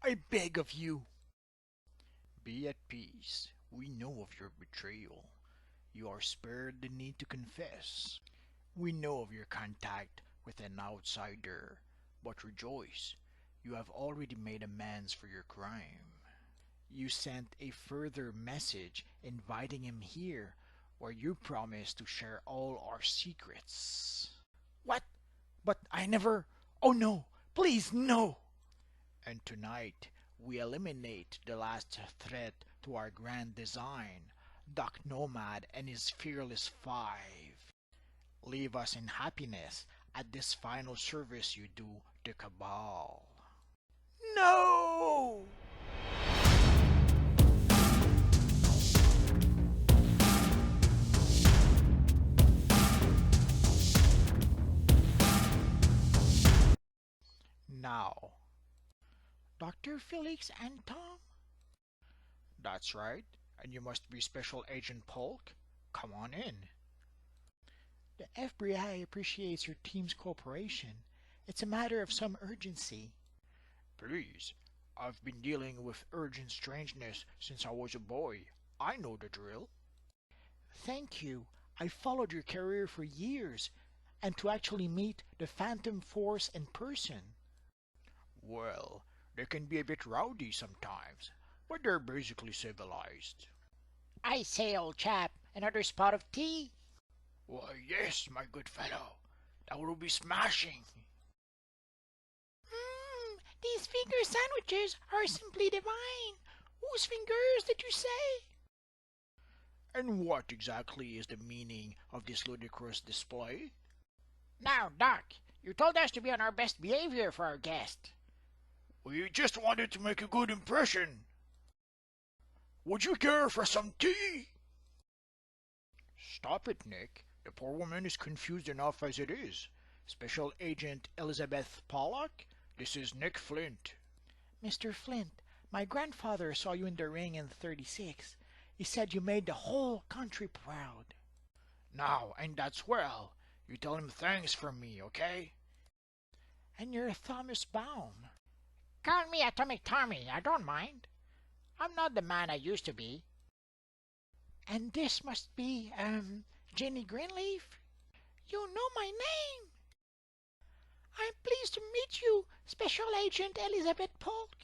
I beg of you. Be at peace. We know of your betrayal. You are spared the need to confess. We know of your contact with an outsider, but rejoice, you have already made amends for your crime. You sent a further message inviting him here, where you promised to share all our secrets. What? But I never. Oh no! Please, no! And tonight, we eliminate the last threat to our grand design, Doc Nomad and his fearless five. Leave us in happiness at this final service you do the Cabal. No! Now, Dr. Felix and Tom? That's right, and you must be Special Agent Polk. Come on in. The FBI appreciates your team's cooperation. It's a matter of some urgency. Please, I've been dealing with urgent strangeness since I was a boy. I know the drill. Thank you. I followed your career for years, and to actually meet the Phantom Force in person. Well, they can be a bit rowdy sometimes, but they're basically civilized. I say, old chap, another spot of tea? Why, yes, my good fellow. That will be smashing. These finger sandwiches are simply divine. Whose fingers did you say? And what exactly is the meaning of this ludicrous display? Now, Doc, you told us to be on our best behavior for our guest. We just wanted to make a good impression. Would you care for some tea? Stop it, Nick. The poor woman is confused enough as it is. Special Agent Elizabeth Pollock, this is Nick Flint. Mr. Flint, my grandfather saw you in the ring in '36. He said you made the whole country proud. Now, ain't that swell? You tell him thanks from me, okay? And you're Thomas Baum. Call me Atomic Tommy, I don't mind. I'm not the man I used to be. And this must be, Jenny Greenleaf? You know my name. I'm pleased to meet you, Special Agent Elizabeth Polk.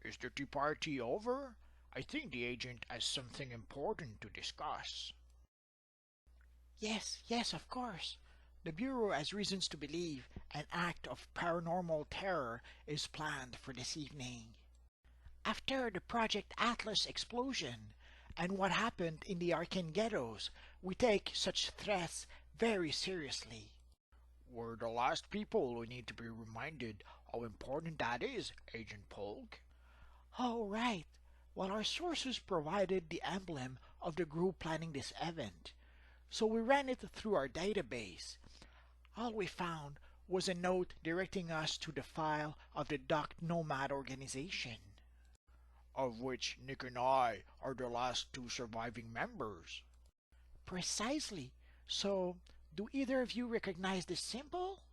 Is the tea party over? I think the agent has something important to discuss. Yes, of course. The Bureau has reasons to believe an act of paranormal terror is planned for this evening. After the Project Atlas explosion and what happened in the Arcane ghettos, we take such threats very seriously. We're the last people who need to be reminded how important that is, Agent Polk. Oh, right. Well, our sources provided the emblem of the group planning this event, so we ran it through our database. All we found was a note directing us to the file of the Doc Nomad organization. Of which Nick and I are the last two surviving members. Precisely. So, do either of you recognize this symbol?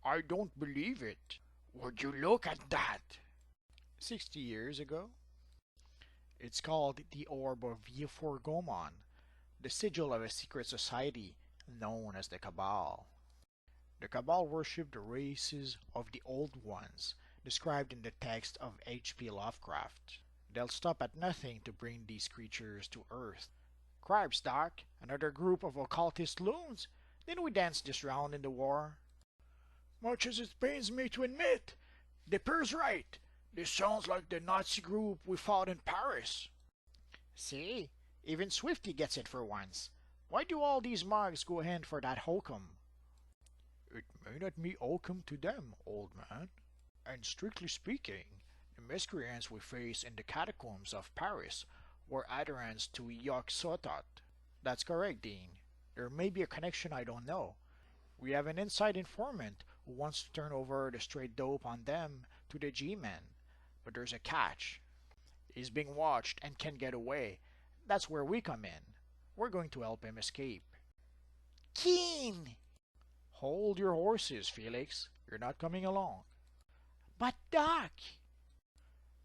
I don't believe it. Would you look at that? 60 years ago? It's called the Orb of Yeforgomon, the sigil of a secret society known as the Cabal. The Cabal worship the races of the Old Ones, described in the text of H.P. Lovecraft. They'll stop at nothing to bring these creatures to Earth. Cripes, Doc, another group of occultist loons. Didn't we dance this round in the war? Much as it pains me to admit, Dipper's right. This sounds like the Nazi group we fought in Paris. See, even Swifty gets it for once. Why do all these mugs go in for that hokum? It may not be hokum to them, old man. And strictly speaking, the miscreants we face in the catacombs of Paris were adherents to Yog-Sothoth. That's correct, Dean. There may be a connection I don't know. We have an inside informant who wants to turn over the straight dope on them to the G-Men. But there's a catch. He's being watched and can't get away. That's where we come in. We're going to help him escape. Keen! Hold your horses, Felix. You're not coming along. But Doc!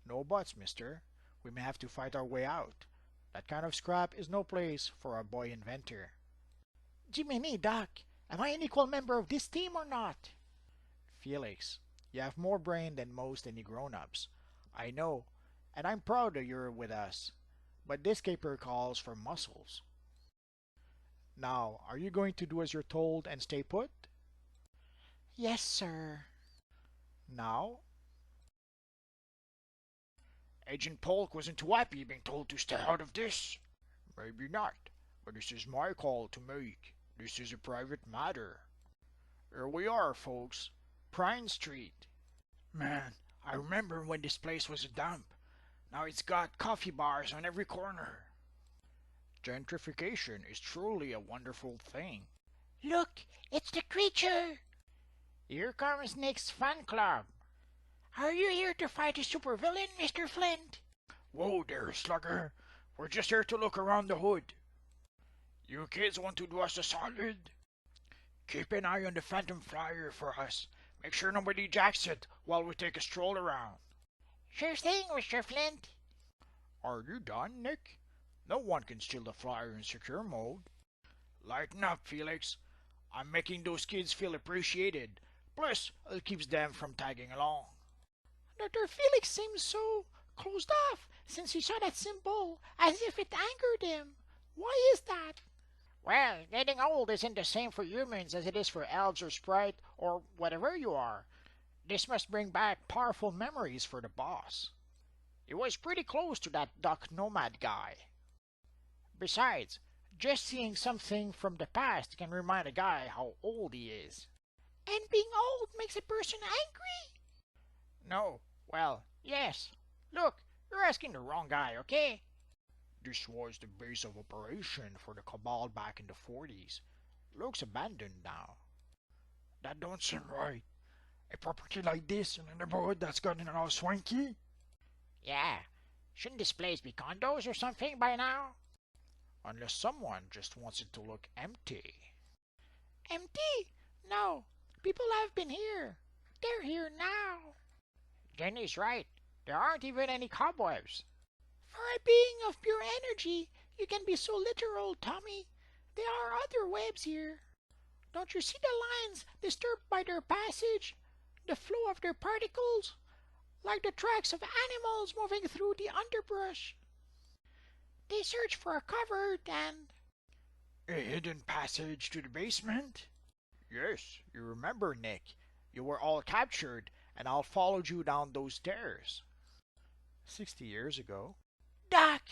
No buts, mister. We may have to fight our way out. That kind of scrap is no place for a boy inventor. Jiminy, Doc, am I an equal member of this team or not? Felix, you have more brain than most any grown-ups. I know, and I'm proud that you're with us. But this caper calls for muscles. Now, are you going to do as you're told and stay put? Yes, sir. Now? Agent Polk wasn't too happy being told to stay out of this. Maybe not, but this is my call to make. This is a private matter. Here we are, folks. Pine Street. Man, I remember when this place was a dump. Now it's got coffee bars on every corner. Gentrification is truly a wonderful thing. Look, it's the creature. Here comes Nick's fan club. Are you here to fight a supervillain, Mr. Flint? Whoa there, slugger. We're just here to look around the hood. You kids want to do us a solid? Keep an eye on the Fantom flyer for us. Make sure nobody jacks it while we take a stroll around. Sure thing, Mr. Flint. Are you done, Nick? No one can steal the flyer in secure mode. Lighten up, Felix. I'm making those kids feel appreciated. Plus, it keeps them from tagging along. Dr. Felix seems so closed off since he saw that symbol, as if it angered him. Why is that? Well, getting old isn't the same for humans as it is for elves or sprite or whatever you are. This must bring back powerful memories for the boss. He was pretty close to that Duck Nomad guy. Besides, just seeing something from the past can remind a guy how old he is. And being old makes a person angry? No. Well, yes. Look, you're asking the wrong guy, okay? This was the base of operation for the Cabal back in the 40s. Looks abandoned now. That don't seem right. A property like this in a neighborhood that's gotten all swanky? Yeah. Shouldn't this place be condos or something by now? Unless someone just wants it to look empty. Empty? No. People have been here. They're here now. Jenny's right. There aren't even any cobwebs. For a being of pure energy, you can be so literal, Tommy. There are other webs here. Don't you see the lines disturbed by their passage? The flow of their particles? Like the tracks of animals moving through the underbrush. They search for a covert and... A hidden passage to the basement? Yes, you remember, Nick. You were all captured, and I followed you down those stairs. 60 years ago. Doc!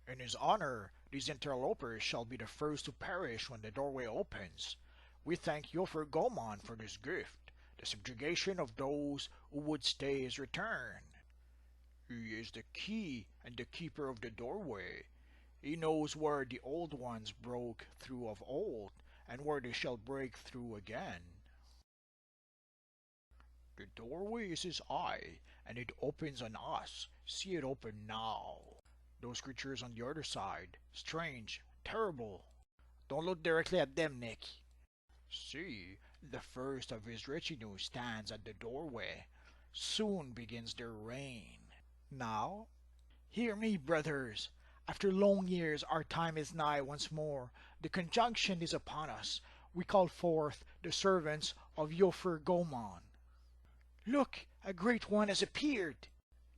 In his honor, these interlopers shall be the first to perish when the doorway opens. We thank Yofer Gomon for this gift, the subjugation of those who would stay his return. He is the key and the keeper of the doorway. He knows where the old ones broke through of old, and where they shall break through again. The doorway is his eye, and it opens on us. See it open now. Those creatures on the other side, strange, terrible. Don't look directly at them, Nick. See, the first of his retinue stands at the doorway. Soon begins their reign. Now? Hear me, brothers. After long years, our time is nigh once more. The conjunction is upon us. We call forth the servants of Yofer Gomon. Look, a great one has appeared.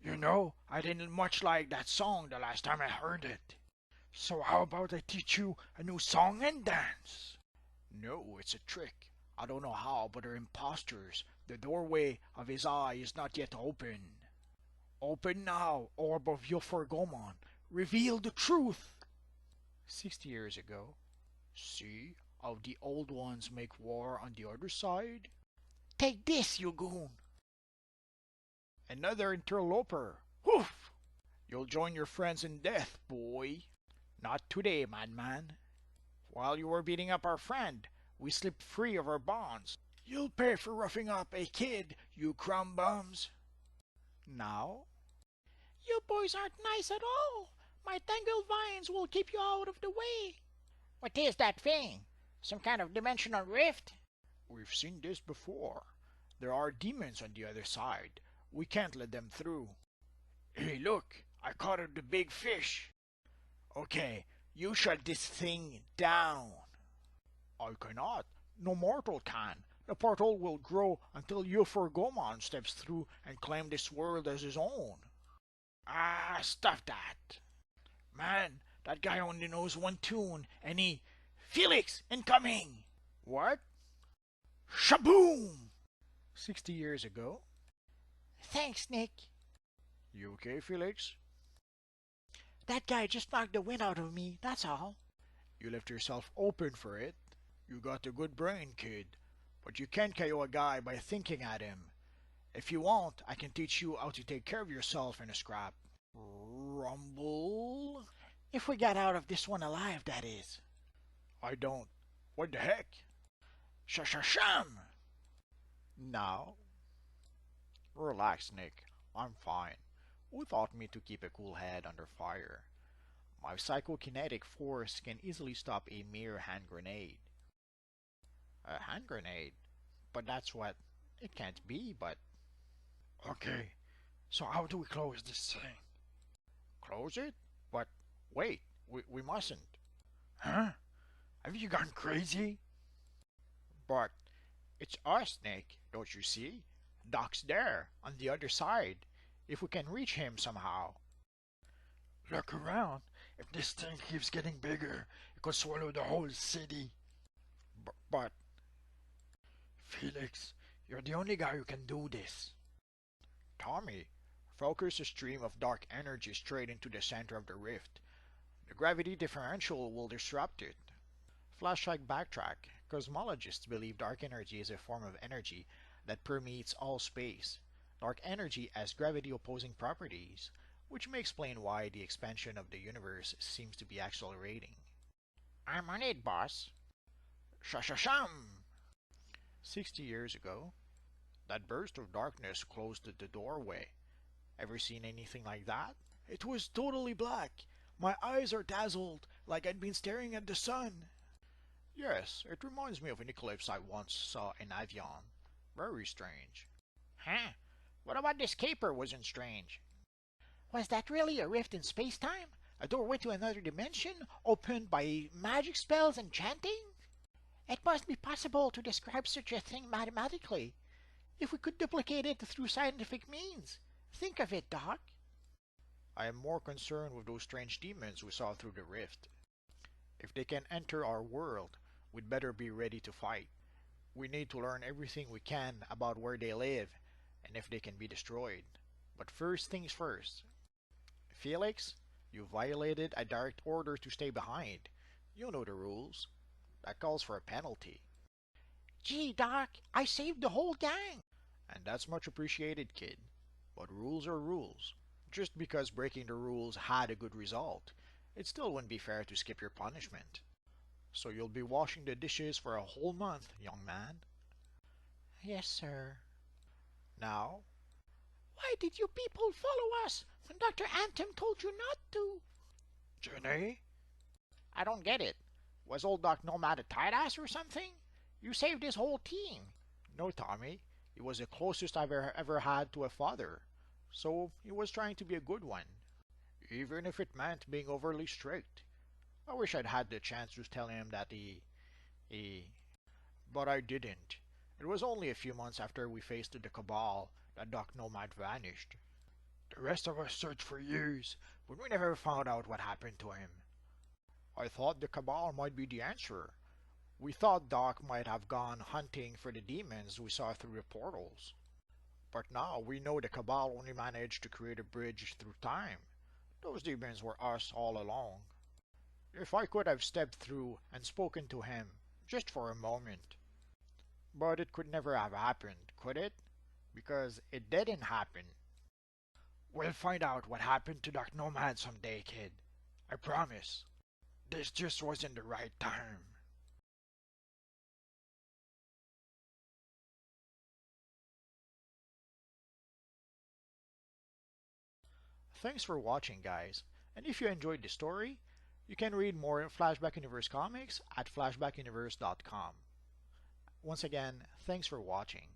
You know, I didn't much like that song the last time I heard it. So how about I teach you a new song and dance? No, it's a trick. I don't know how, but they're imposters. The doorway of his eye is not yet open. Open now, orb of Yofer Gomon. Reveal the truth. 60 years ago. See how the old ones make war on the other side? Take this, you goon. Another interloper. Woof! You'll join your friends in death, boy. Not today, madman. While you were beating up our friend, we slipped free of our bonds. You'll pay for roughing up a kid, you crumb bums. Now? You boys aren't nice at all. My tangled vines will keep you out of the way. What is that thing? Some kind of dimensional rift? We've seen this before. There are demons on the other side. We can't let them through. Hey, look! I caught the big fish! Okay, you shut this thing down. I cannot. No mortal can. The portal will grow until Euphorgomon steps through and claim this world as his own. Ah, stuff that. Man, that guy only knows one tune, and he... Felix, incoming! What? Shaboom! 60 years ago. Thanks, Nick. You okay, Felix? That guy just knocked the wind out of me, that's all. You left yourself open for it. You got a good brain, kid. But you can't KO a guy by thinking at him. If you want, I can teach you how to take care of yourself in a scrap. Rumble? If we got out of this one alive, that is. I don't. What the heck? Sham! Now? Relax, Nick. I'm fine. Who taught me to keep a cool head under fire? My psychokinetic force can easily stop a mere hand grenade. A hand grenade? But that's what... It can't be, but... Okay, so how do we close this thing? Close it? But wait, we mustn't. Huh? Have you gone crazy? But it's us, Nick, don't you see? Doc's there, on the other side. If we can reach him somehow. Look around. If this thing keeps getting bigger, it could swallow the whole city. But... Felix, you're the only guy who can do this. Tommy, focus a stream of dark energy straight into the center of the rift. The gravity differential will disrupt it. FlashBack backtrack. Cosmologists believe dark energy is a form of energy that permeates all space. Dark energy has gravity-opposing properties, which may explain why the expansion of the universe seems to be accelerating. I'm on it, boss. Sham! 60 years ago, that burst of darkness closed the doorway. Ever seen anything like that? It was totally black. My eyes are dazzled, like I'd been staring at the sun. Yes, it reminds me of an eclipse I once saw in Avion. Very strange. Huh? What about this caper wasn't strange? Was that really a rift in space-time? A doorway to another dimension, opened by magic spells and chanting? It must be possible to describe such a thing mathematically, if we could duplicate it through scientific means. Think of it, Doc. I am more concerned with those strange demons we saw through the rift. If they can enter our world, we'd better be ready to fight. We need to learn everything we can about where they live, and if they can be destroyed. But first things first. Felix, you violated a direct order to stay behind. You know the rules. That calls for a penalty. Gee, Doc, I saved the whole gang. And that's much appreciated, kid. But rules are rules. Just because breaking the rules had a good result, it still wouldn't be fair to skip your punishment. So you'll be washing the dishes for a whole month, young man. Yes, sir. Now? Why did you people follow us when Dr. Fantom told you not to? Jenny? I don't get it. Was old Doc Nomad a tight ass or something? You saved his whole team. No, Tommy. He was the closest I've ever had to a father. So he was trying to be a good one. Even if it meant being overly strict. I wish I'd had the chance to tell him that But I didn't. It was only a few months after we faced the Cabal that Doc Nomad vanished. The rest of us searched for years, but we never found out what happened to him. I thought the Cabal might be the answer. We thought Doc might have gone hunting for the demons we saw through the portals. But now we know the Cabal only managed to create a bridge through time. Those demons were us all along. If I could have stepped through and spoken to him, just for a moment. But it could never have happened, could it? Because it didn't happen. We'll find out what happened to Doc Nomad someday, kid. I promise. This just wasn't the right time. Thanks for watching, guys. And if you enjoyed the story, you can read more FlashBack Universe comics at flashbackuniverse.com. Once again, thanks for watching.